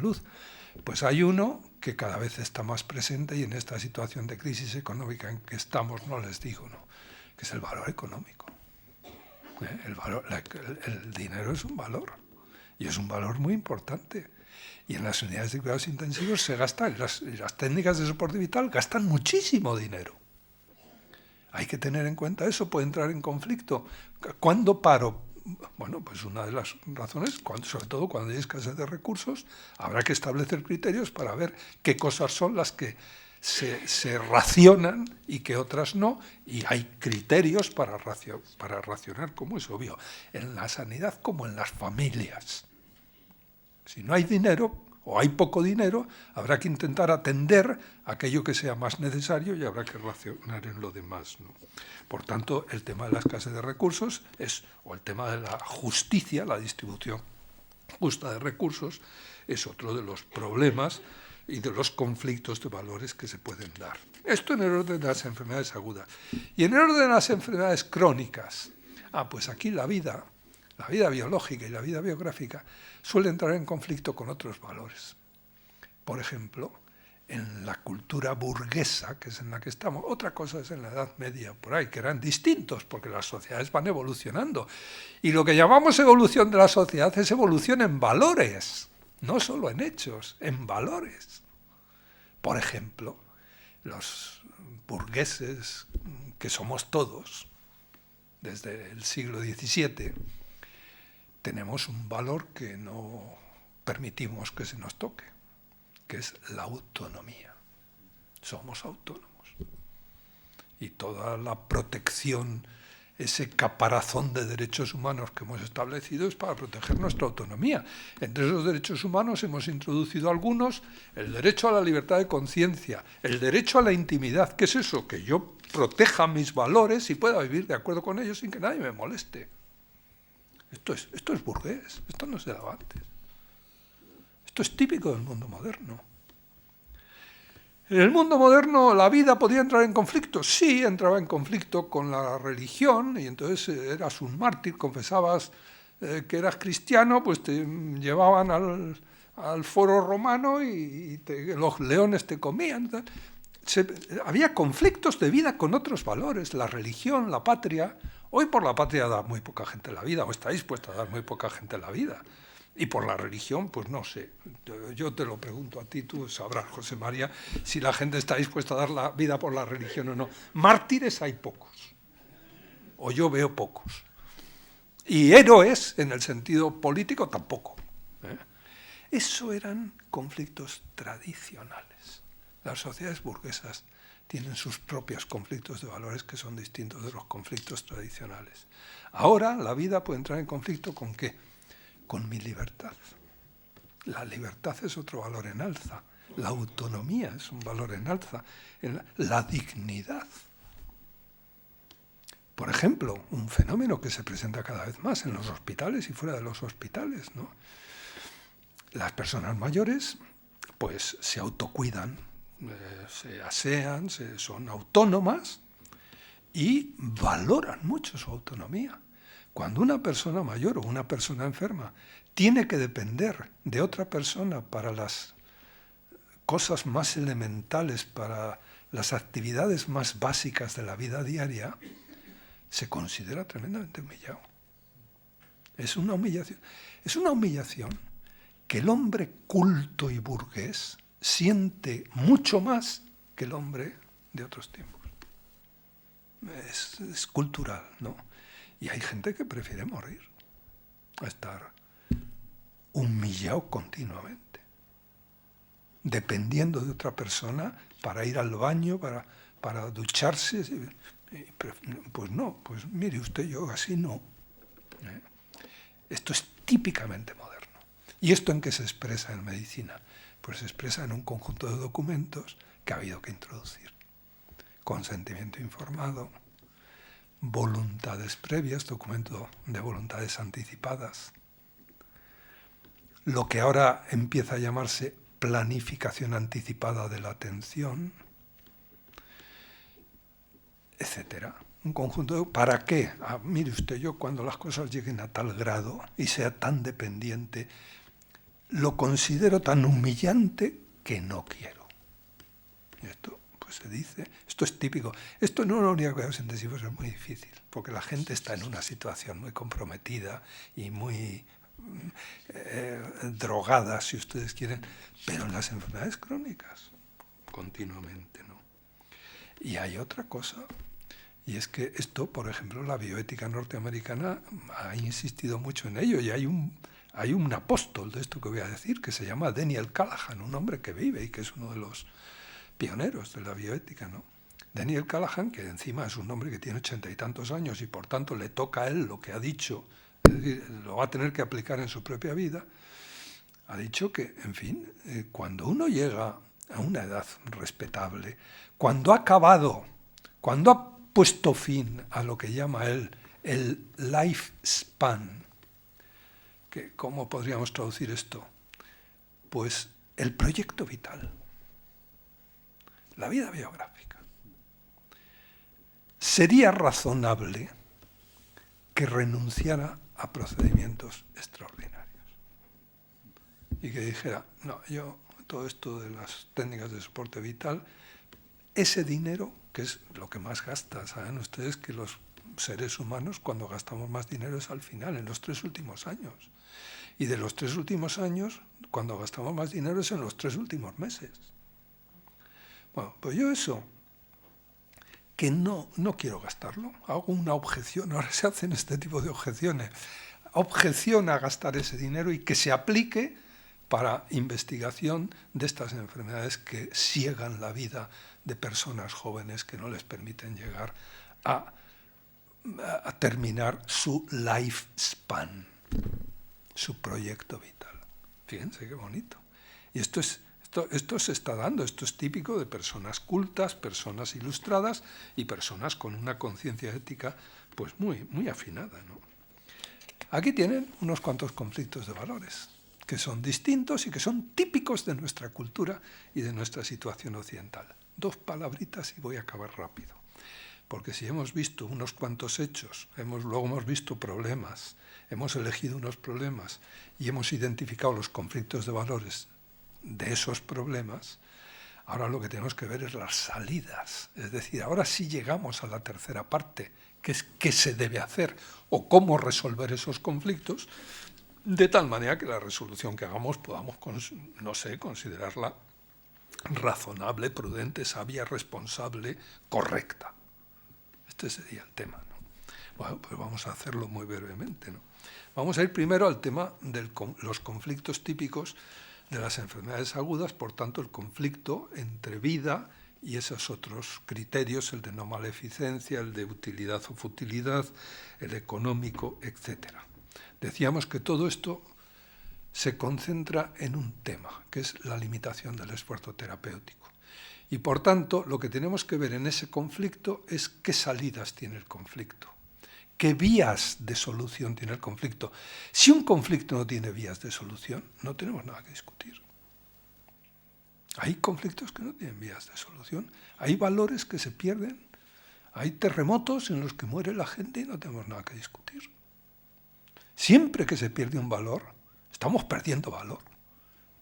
salud. Pues hay uno que cada vez está más presente y en esta situación de crisis económica en que estamos, no les digo, ¿no?, que es el valor económico. El dinero es un valor y es un valor muy importante. Y en las unidades de cuidados intensivos se gastan, las técnicas de soporte vital gastan muchísimo dinero. Hay que tener en cuenta eso, puede entrar en conflicto. ¿Cuándo paro? Bueno, pues una de las razones, sobre todo cuando hay escasez de recursos, habrá que establecer criterios para ver qué cosas son las que se racionan y qué otras no, y hay criterios para racionar, como es obvio, en la sanidad como en las familias. Si no hay dinero, o hay poco dinero, habrá que intentar atender aquello que sea más necesario y habrá que racionar en lo demás, ¿no? Por tanto, el tema de la escasez de recursos o el tema de la justicia, la distribución justa de recursos, es otro de los problemas y de los conflictos de valores que se pueden dar. Esto en el orden de las enfermedades agudas. Y en el orden de las enfermedades crónicas, pues aquí la vida biológica y la vida biográfica suele entrar en conflicto con otros valores. Por ejemplo, en la cultura burguesa, que es en la que estamos, otra cosa es en la Edad Media, por ahí, que eran distintos, porque las sociedades van evolucionando. Y lo que llamamos evolución de la sociedad es evolución en valores, no solo en hechos, en valores. Por ejemplo, los burgueses, que somos todos, desde el siglo XVII, tenemos un valor que no permitimos que se nos toque, que es la autonomía. Somos autónomos. Y toda la protección, ese caparazón de derechos humanos que hemos establecido es para proteger nuestra autonomía. Entre esos derechos humanos hemos introducido algunos: el derecho a la libertad de conciencia, el derecho a la intimidad. ¿Qué es eso? Que yo proteja mis valores y pueda vivir de acuerdo con ellos sin que nadie me moleste. Esto es burgués, esto no se daba antes. Esto es típico del mundo moderno. En el mundo moderno, ¿la vida podía entrar en conflicto? Sí, entraba en conflicto con la religión, y entonces eras un mártir, confesabas que eras cristiano, pues te llevaban al foro romano y los leones te comían. Había conflictos de vida con otros valores, la religión, la patria. Hoy por la patria da muy poca gente la vida, o está dispuesta a dar muy poca gente la vida. Y por la religión, pues no sé. Yo te lo pregunto a ti, tú sabrás, José María, si la gente está dispuesta a dar la vida por la religión o no. Mártires hay pocos, o yo veo pocos. Y héroes, en el sentido político, tampoco. Eso eran conflictos tradicionales. Las sociedades burguesas tienen sus propios conflictos de valores que son distintos de los conflictos tradicionales. Ahora la vida puede entrar en conflicto ¿con qué? Con mi libertad. La libertad es otro valor en alza. La autonomía es un valor en alza. La dignidad. Por ejemplo, un fenómeno que se presenta cada vez más en los hospitales y fuera de los hospitales, ¿no? Las personas mayores pues se autocuidan, se asean, son autónomas y valoran mucho su autonomía. Cuando una persona mayor o una persona enferma tiene que depender de otra persona para las cosas más elementales, para las actividades más básicas de la vida diaria, se considera tremendamente humillado. Es una humillación. Es una humillación que el hombre culto y burgués siente mucho más que el hombre de otros tiempos. Es cultural, ¿no? Y hay gente que prefiere morir a estar humillado continuamente, dependiendo de otra persona para ir al baño, para ducharse. Pues no, pues mire usted, yo así no. Esto es típicamente moderno. ¿Y esto en qué se expresa en medicina? Pues se expresa en un conjunto de documentos que ha habido que introducir. Consentimiento informado, voluntades previas, documento de voluntades anticipadas, lo que ahora empieza a llamarse planificación anticipada de la atención, etcétera. Un conjunto de... ¿Para qué? Mire usted, yo cuando las cosas lleguen a tal grado y sea tan dependiente, lo considero tan humillante que no quiero. Y esto, pues se dice, esto es típico. Esto en una unidad de cuidados intensivos es muy difícil, porque la gente está en una situación muy comprometida y muy drogada, si ustedes quieren, pero en las enfermedades crónicas, continuamente, ¿no? Y hay otra cosa, y es que esto, por ejemplo, la bioética norteamericana ha insistido mucho en ello, y hay un apóstol de esto que voy a decir, que se llama Daniel Callahan, un hombre que vive y que es uno de los pioneros de la bioética, ¿no? Daniel Callahan, que encima es un hombre que tiene 80 y tantos años y por tanto le toca a él lo que ha dicho, es decir, lo va a tener que aplicar en su propia vida, ha dicho que, en fin, cuando uno llega a una edad respetable, cuando ha acabado, cuando ha puesto fin a lo que llama él el lifespan, que, ¿cómo podríamos traducir esto? Pues el proyecto vital, la vida biográfica. Sería razonable que renunciara a procedimientos extraordinarios y que dijera, no, yo todo esto de las técnicas de soporte vital, ese dinero, que es lo que más gasta, saben ustedes que los seres humanos cuando gastamos más dinero es al final, en los 3 últimos años. Y de los 3 últimos años, cuando gastamos más dinero es en los 3 últimos meses. Bueno, pues yo eso, que no quiero gastarlo, hago una objeción, ahora se hacen este tipo de objeciones, objeción a gastar ese dinero y que se aplique para investigación de estas enfermedades que ciegan la vida de personas jóvenes que no les permiten llegar a terminar su lifespan, su proyecto vital. Fíjense qué bonito. Y esto se está dando, esto es típico de personas cultas, personas ilustradas y personas con una conciencia ética pues muy, muy afinada, ¿no? Aquí tienen unos cuantos conflictos de valores que son distintos y que son típicos de nuestra cultura y de nuestra situación occidental. 2 palabritas y voy a acabar rápido. Porque si hemos visto unos cuantos hechos, luego hemos visto problemas, hemos elegido unos problemas y hemos identificado los conflictos de valores de esos problemas, ahora lo que tenemos que ver es las salidas. Es decir, ahora sí llegamos a la tercera parte, que es qué se debe hacer o cómo resolver esos conflictos, de tal manera que la resolución que hagamos podamos, considerarla razonable, prudente, sabia, responsable, correcta. Este sería el tema, ¿no? Bueno, pues vamos a hacerlo muy brevemente, ¿no? Vamos a ir primero al tema de los conflictos típicos de las enfermedades agudas, por tanto, el conflicto entre vida y esos otros criterios, el de no maleficencia, el de utilidad o futilidad, el económico, etc. Decíamos que todo esto se concentra en un tema, que es la limitación del esfuerzo terapéutico. Y por tanto, lo que tenemos que ver en ese conflicto es qué salidas tiene el conflicto, qué vías de solución tiene el conflicto. Si un conflicto no tiene vías de solución, no tenemos nada que discutir. Hay conflictos que no tienen vías de solución, hay valores que se pierden, hay terremotos en los que muere la gente y no tenemos nada que discutir. Siempre que se pierde un valor, estamos perdiendo valor.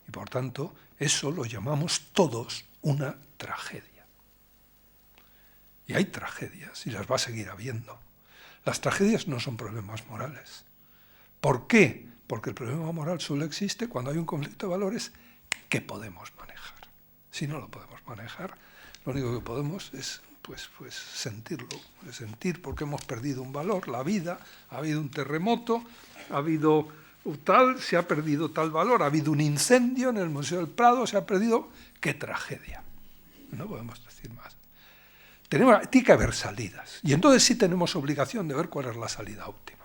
Y por tanto, eso lo llamamos todos una tragedia. Y hay tragedias, y las va a seguir habiendo. Las tragedias no son problemas morales. ¿Por qué? Porque el problema moral solo existe cuando hay un conflicto de valores que podemos manejar. Si no lo podemos manejar, lo único que podemos es pues sentirlo, sentir porque hemos perdido un valor, la vida, ha habido un terremoto, ha habido se ha perdido tal valor, ha habido un incendio en el Museo del Prado, se ha perdido, ¡qué tragedia! No podemos decir más. Tiene que haber salidas, y entonces sí tenemos obligación de ver cuál es la salida óptima.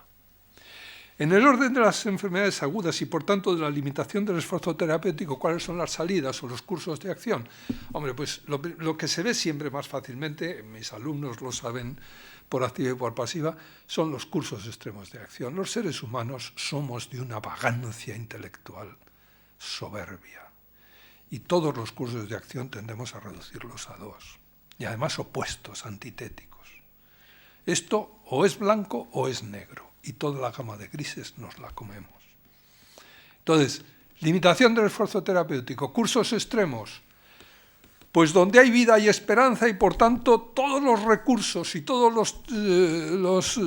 En el orden de las enfermedades agudas y por tanto de la limitación del esfuerzo terapéutico, ¿cuáles son las salidas o los cursos de acción? Hombre, pues lo que se ve siempre más fácilmente, mis alumnos lo saben por activa y por pasiva, son los cursos extremos de acción. Los seres humanos somos de una vagancia intelectual soberbia y todos los cursos de acción tendemos a reducirlos a 2 y además opuestos, antitéticos. Esto o es blanco o es negro y toda la gama de grises nos la comemos. Entonces, Limitación del esfuerzo terapéutico, cursos extremos. Pues donde hay vida hay esperanza y por tanto todos los recursos y todos los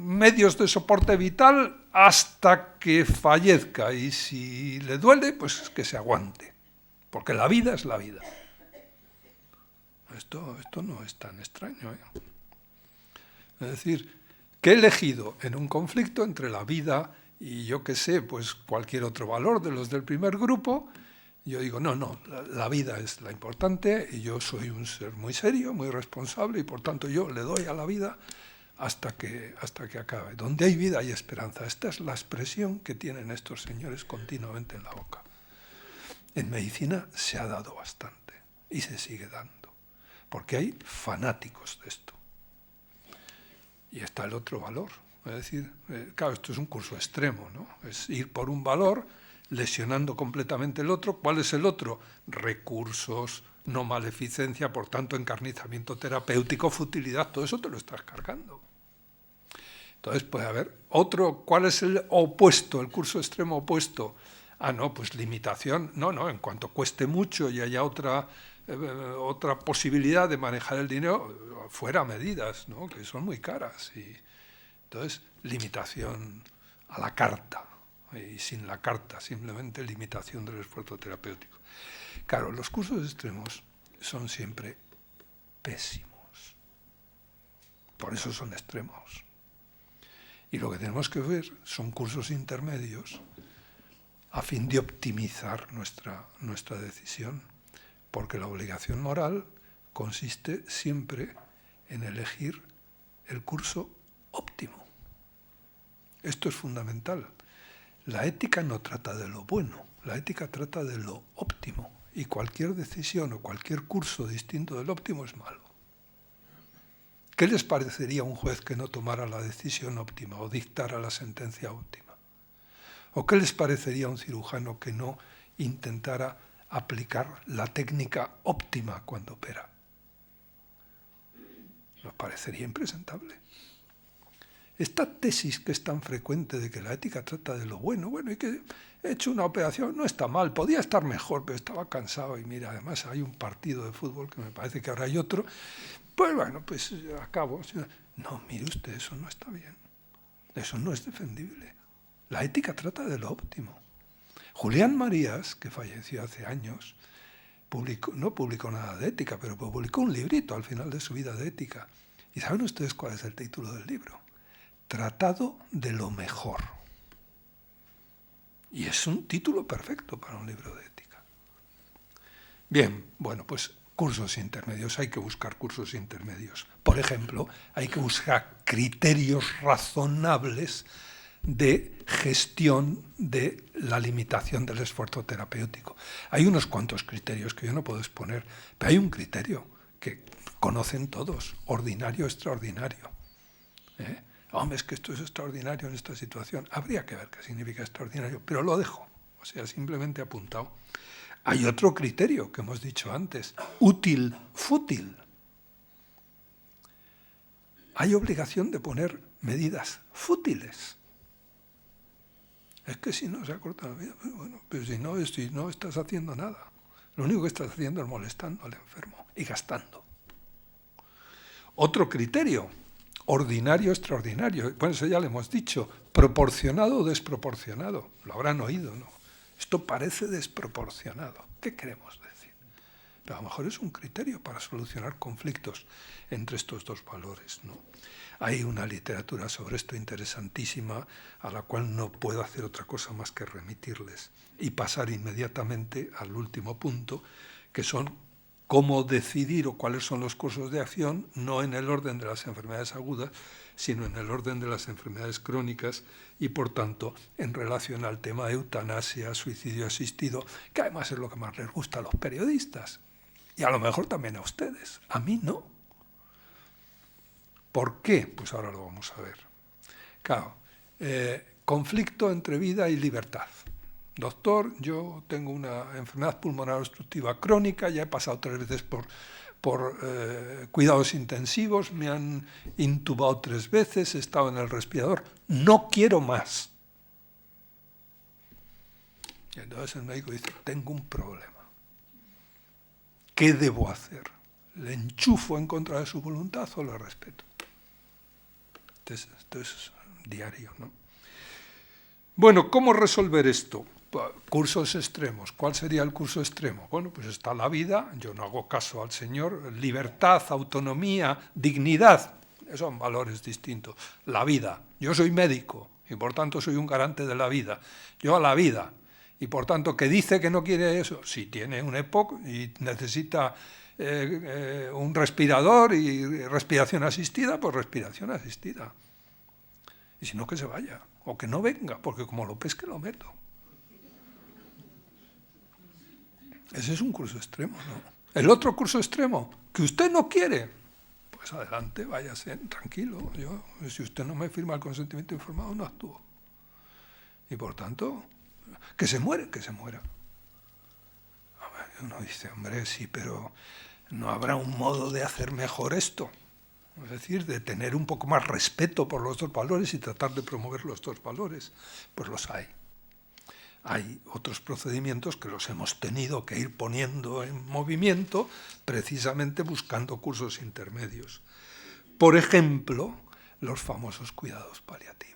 medios de soporte vital hasta que fallezca. Y si le duele, pues que se aguante. Porque la vida es la vida. Esto no es tan extraño, ¿eh? Es decir, que he elegido en un conflicto entre la vida y yo qué sé, pues cualquier otro valor de los del primer grupo, yo digo, no, la vida es la importante y yo soy un ser muy serio, muy responsable y por tanto yo le doy a la vida hasta que acabe. Donde hay vida hay esperanza. Esta es la expresión que tienen estos señores continuamente en la boca. En medicina se ha dado bastante y se sigue dando, porque hay fanáticos de esto. Y está el otro valor. Es decir, claro, esto es un curso extremo, ¿no? Es ir por un valor lesionando completamente el otro. ¿Cuál es el otro? Recursos, no maleficencia, por tanto, encarnizamiento terapéutico, futilidad, todo eso te lo estás cargando. Entonces puede haber otro. ¿Cuál es el opuesto, el curso extremo opuesto? No, pues limitación. No, en cuanto cueste mucho y haya otra posibilidad de manejar el dinero, fuera medidas, ¿no? Que son muy caras. Y entonces, limitación a la carta, y sin la carta, simplemente limitación del esfuerzo terapéutico. Claro, los cursos extremos son siempre pésimos. Por eso son extremos. Y lo que tenemos que ver son cursos intermedios a fin de optimizar nuestra decisión, porque la obligación moral consiste siempre en elegir el curso óptimo. Esto es fundamental. La ética no trata de lo bueno, la ética trata de lo óptimo, y cualquier decisión o cualquier curso distinto del óptimo es malo. ¿Qué les parecería a un juez que no tomara la decisión óptima o dictara la sentencia óptima? ¿O qué les parecería a un cirujano que no intentara aplicar la técnica óptima cuando opera? Nos parecería impresentable. Esta tesis que es tan frecuente de que la ética trata de lo bueno, y que he hecho una operación, no está mal, podía estar mejor, pero estaba cansado y mira, además hay un partido de fútbol que me parece que ahora hay otro, pues bueno, pues acabo. No, mire usted, eso no está bien, eso no es defendible. La ética trata de lo óptimo. Julián Marías, que falleció hace años, no publicó nada de ética, pero publicó un librito al final de su vida de ética. ¿Y saben ustedes cuál es el título del libro? Tratado de lo mejor. Y es un título perfecto para un libro de ética. Bien, bueno, pues cursos intermedios, hay que buscar cursos intermedios. Por ejemplo, hay que buscar criterios razonables de gestión de la limitación del esfuerzo terapéutico. Hay unos cuantos criterios que yo no puedo exponer, pero hay un criterio que conocen todos, ordinario, extraordinario. Hombre, es que esto es extraordinario en esta situación. Habría que ver qué significa extraordinario, pero lo dejo, o sea, simplemente apuntado. Hay otro criterio que hemos dicho antes, útil, fútil. Hay obligación de poner medidas fútiles. Es que si no se acorta la vida, bueno, pero si no estás haciendo nada. Lo único que estás haciendo es molestando al enfermo y gastando. Otro criterio, ordinario, extraordinario. Bueno, eso ya lo hemos dicho. Proporcionado o desproporcionado. Lo habrán oído, ¿no? Esto parece desproporcionado. ¿Qué queremos decir? Pero a lo mejor es un criterio para solucionar conflictos entre estos dos valores, ¿no? Hay una literatura sobre esto interesantísima a la cual no puedo hacer otra cosa más que remitirles y pasar inmediatamente al último punto, que son cómo decidir o cuáles son los cursos de acción, no en el orden de las enfermedades agudas, sino en el orden de las enfermedades crónicas y, por tanto, en relación al tema de eutanasia, suicidio asistido, que además es lo que más les gusta a los periodistas y a lo mejor también a ustedes. A mí no. ¿Por qué? Pues ahora lo vamos a ver. Claro, conflicto entre vida y libertad. Doctor, yo tengo una enfermedad pulmonar obstructiva crónica, ya he pasado 3 veces por cuidados intensivos, me han intubado 3 veces, he estado en el respirador, no quiero más. Y entonces el médico dice, tengo un problema. ¿Qué debo hacer? ¿Le enchufo en contra de su voluntad o le respeto? Esto es diario, ¿no? Bueno, ¿cómo resolver esto? Cursos extremos. ¿Cuál sería el curso extremo? Bueno, pues está la vida, yo no hago caso al Señor, libertad, autonomía, dignidad, esos son valores distintos. La vida, yo soy médico y por tanto soy un garante de la vida. Yo a la vida, y por tanto, ¿que dice que no quiere eso? Si tiene un EPOC y necesita un respirador y respiración asistida, pues respiración asistida. Y si no, que se vaya, o que no venga, porque como lo pesque lo meto. Ese es un curso extremo, ¿no? El otro curso extremo, que usted no quiere, pues adelante, váyase, tranquilo. Si usted no me firma el consentimiento informado, no actúo. Y por tanto, que se muere, que se muera. Uno dice, hombre, sí, pero ¿no habrá un modo de hacer mejor esto? Es decir, de tener un poco más respeto por los dos valores y tratar de promover los dos valores. Pues los hay. Hay otros procedimientos que los hemos tenido que ir poniendo en movimiento precisamente buscando cursos intermedios. Por ejemplo, los famosos cuidados paliativos.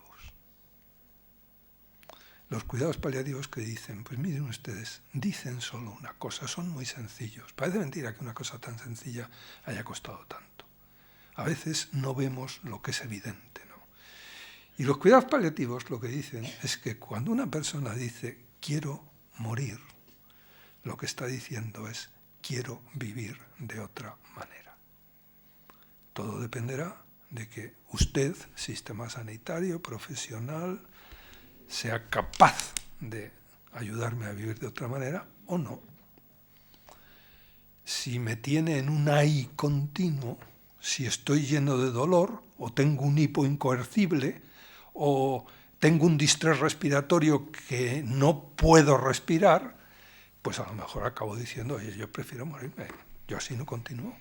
Los cuidados paliativos que dicen, pues miren ustedes, dicen solo una cosa, son muy sencillos. Parece mentira que una cosa tan sencilla haya costado tanto. A veces no vemos lo que es evidente, ¿no? Y los cuidados paliativos lo que dicen es que cuando una persona dice quiero morir, lo que está diciendo es quiero vivir de otra manera. Todo dependerá de que usted, sistema sanitario, profesional, sea capaz de ayudarme a vivir de otra manera o no. Si me tiene en un ahí continuo, si estoy lleno de dolor, o tengo un hipo incoercible, o tengo un distrés respiratorio que no puedo respirar, pues a lo mejor acabo diciendo, oye, yo prefiero morirme, yo así no continúo.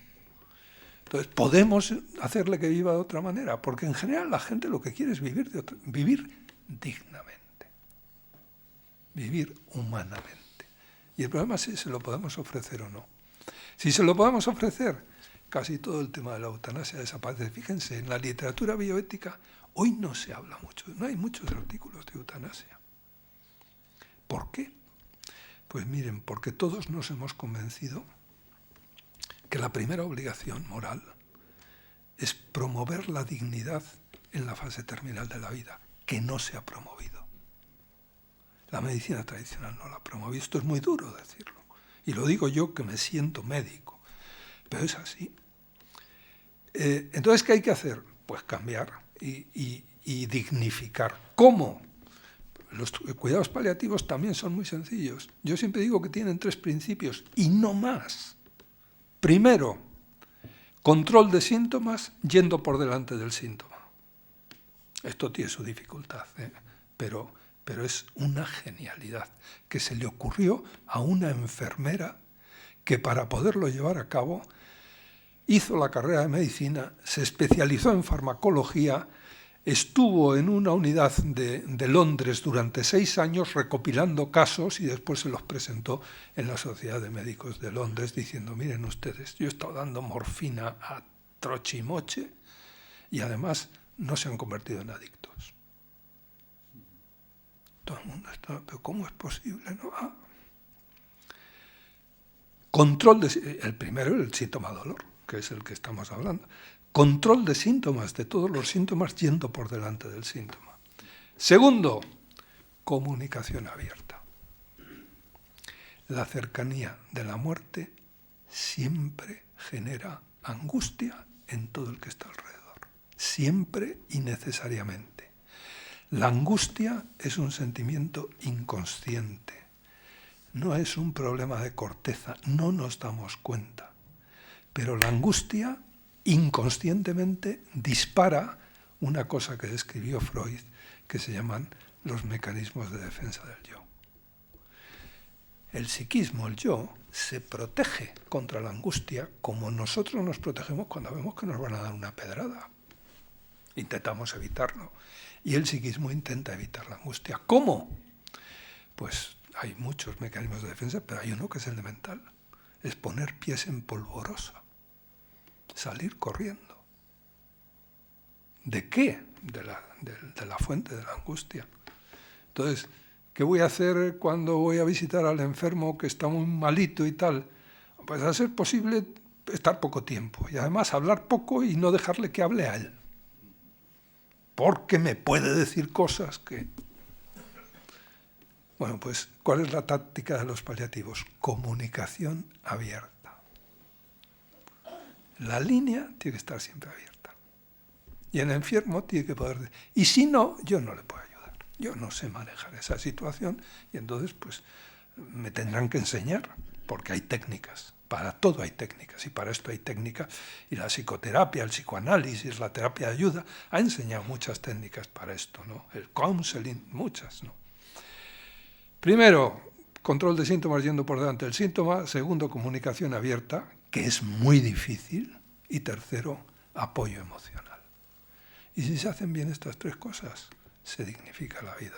Entonces, podemos hacerle que viva de otra manera, porque en general la gente lo que quiere es vivir dignamente, vivir humanamente. Y el problema es si se lo podemos ofrecer o no. Si se lo podemos ofrecer, casi todo el tema de la eutanasia desaparece. Fíjense, en la literatura bioética hoy no se habla mucho, no hay muchos artículos de eutanasia. ¿Por qué? Pues miren, porque todos nos hemos convencido que la primera obligación moral es promover la dignidad en la fase terminal de la vida, que no se ha promovido. La medicina tradicional no la ha promovido. Esto es muy duro decirlo. Y lo digo yo que me siento médico. Pero es así. Entonces, ¿qué hay que hacer? Pues cambiar y dignificar. ¿Cómo? Los cuidados paliativos también son muy sencillos. Yo siempre digo que tienen 3 principios y no más. Primero, control de síntomas yendo por delante del síntoma. Esto tiene su dificultad, pero es una genialidad que se le ocurrió a una enfermera que para poderlo llevar a cabo hizo la carrera de medicina, se especializó en farmacología, estuvo en una unidad de Londres durante 6 años recopilando casos y después se los presentó en la Sociedad de Médicos de Londres diciendo, miren ustedes, yo he estado dando morfina a trochimoche y además no se han convertido en adictos. Todo el mundo está, pero ¿cómo es posible? ¿No? Control el primero, el síntoma dolor, que es el que estamos hablando. Control de síntomas, de todos los síntomas yendo por delante del síntoma. Segundo, comunicación abierta. La cercanía de la muerte siempre genera angustia en todo el que está alrededor. Siempre y necesariamente. La angustia es un sentimiento inconsciente. No es un problema de corteza, no nos damos cuenta. Pero la angustia inconscientemente dispara una cosa que describió Freud, que se llaman los mecanismos de defensa del yo. El psiquismo, el yo, se protege contra la angustia como nosotros nos protegemos cuando vemos que nos van a dar una pedrada. Intentamos evitarlo. Y el psiquismo intenta evitar la angustia. ¿Cómo? Pues hay muchos mecanismos de defensa, pero hay uno que es elemental. Es poner pies en polvorosa. Salir corriendo. ¿De qué? De la fuente de la angustia. Entonces, ¿qué voy a hacer cuando voy a visitar al enfermo que está muy malito y tal? Pues a ser posible estar poco tiempo y además hablar poco y no dejarle que hable a él. Porque me puede decir cosas que... Bueno, pues, ¿cuál es la táctica de los paliativos? Comunicación abierta. La línea tiene que estar siempre abierta. Y el enfermo tiene que poder... Y si no, yo no le puedo ayudar. Yo no sé manejar esa situación y entonces, pues, me tendrán que enseñar, porque hay técnicas. Para todo hay técnicas, y para esto hay técnicas. Y la psicoterapia, el psicoanálisis, la terapia de ayuda, ha enseñado muchas técnicas para esto, ¿no? El counseling, muchas, ¿no? Primero, control de síntomas yendo por delante del síntoma. Segundo, comunicación abierta, que es muy difícil. Y tercero, apoyo emocional. Y si se hacen bien estas tres cosas, se dignifica la vida.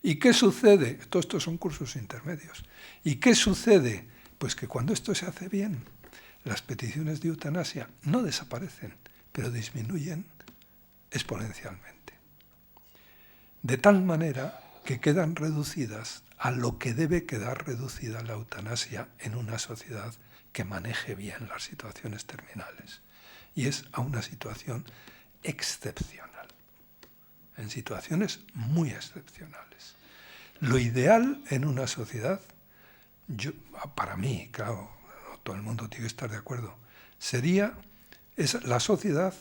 ¿Y qué sucede? Todo esto son cursos intermedios. ¿Y qué sucede? Pues que cuando esto se hace bien, las peticiones de eutanasia no desaparecen, pero disminuyen exponencialmente. De tal manera que quedan reducidas a lo que debe quedar reducida la eutanasia en una sociedad que maneje bien las situaciones terminales. Y es a una situación excepcional, en situaciones muy excepcionales. Lo ideal en una sociedad, para mí, claro, no todo el mundo tiene que estar de acuerdo, es la sociedad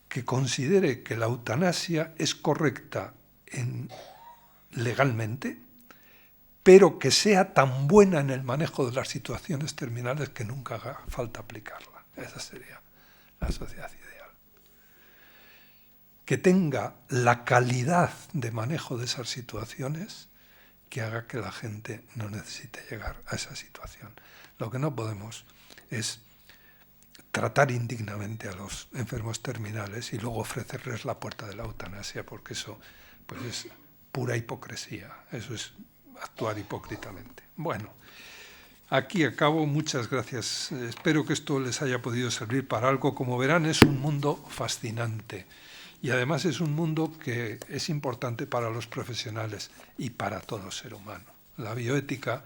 que considere que la eutanasia es correcta legalmente, pero que sea tan buena en el manejo de las situaciones terminales que nunca haga falta aplicarla. Esa sería la sociedad ideal. Que tenga la calidad de manejo de esas situaciones que haga que la gente no necesite llegar a esa situación. Lo que no podemos es tratar indignamente a los enfermos terminales y luego ofrecerles la puerta de la eutanasia, porque eso pues es pura hipocresía, eso es actuar hipócritamente. Bueno, aquí acabo, muchas gracias. Espero que esto les haya podido servir para algo. Como verán, es un mundo fascinante y además es un mundo que es importante para los profesionales y para todo ser humano. La bioética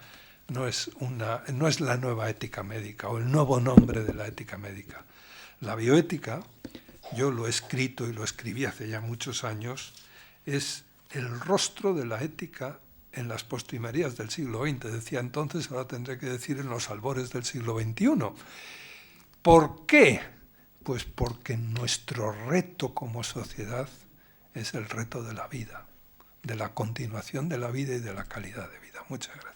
no es la nueva ética médica o el nuevo nombre de la ética médica. La bioética, yo lo he escrito y lo escribí hace ya muchos años, es el rostro de la ética en las postrimerías del siglo XX. Decía entonces, ahora tendré que decir en los albores del siglo XXI. ¿Por qué? Pues porque nuestro reto como sociedad es el reto de la vida, de la continuación de la vida y de la calidad de vida. Muchas gracias.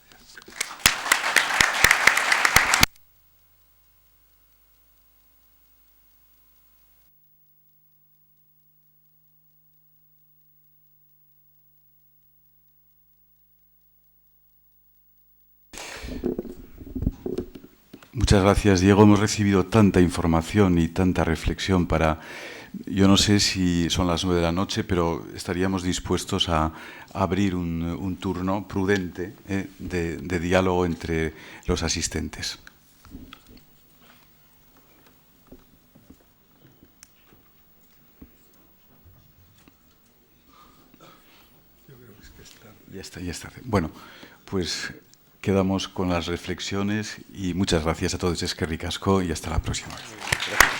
Muchas gracias, Diego. Hemos recibido tanta información y tanta reflexión para... Yo no sé si son las 9 de la noche, pero estaríamos dispuestos a abrir un turno prudente de diálogo entre los asistentes. Ya está. Bueno, pues quedamos con las reflexiones y muchas gracias a todos. Eskerrik asko y hasta la próxima. Gracias.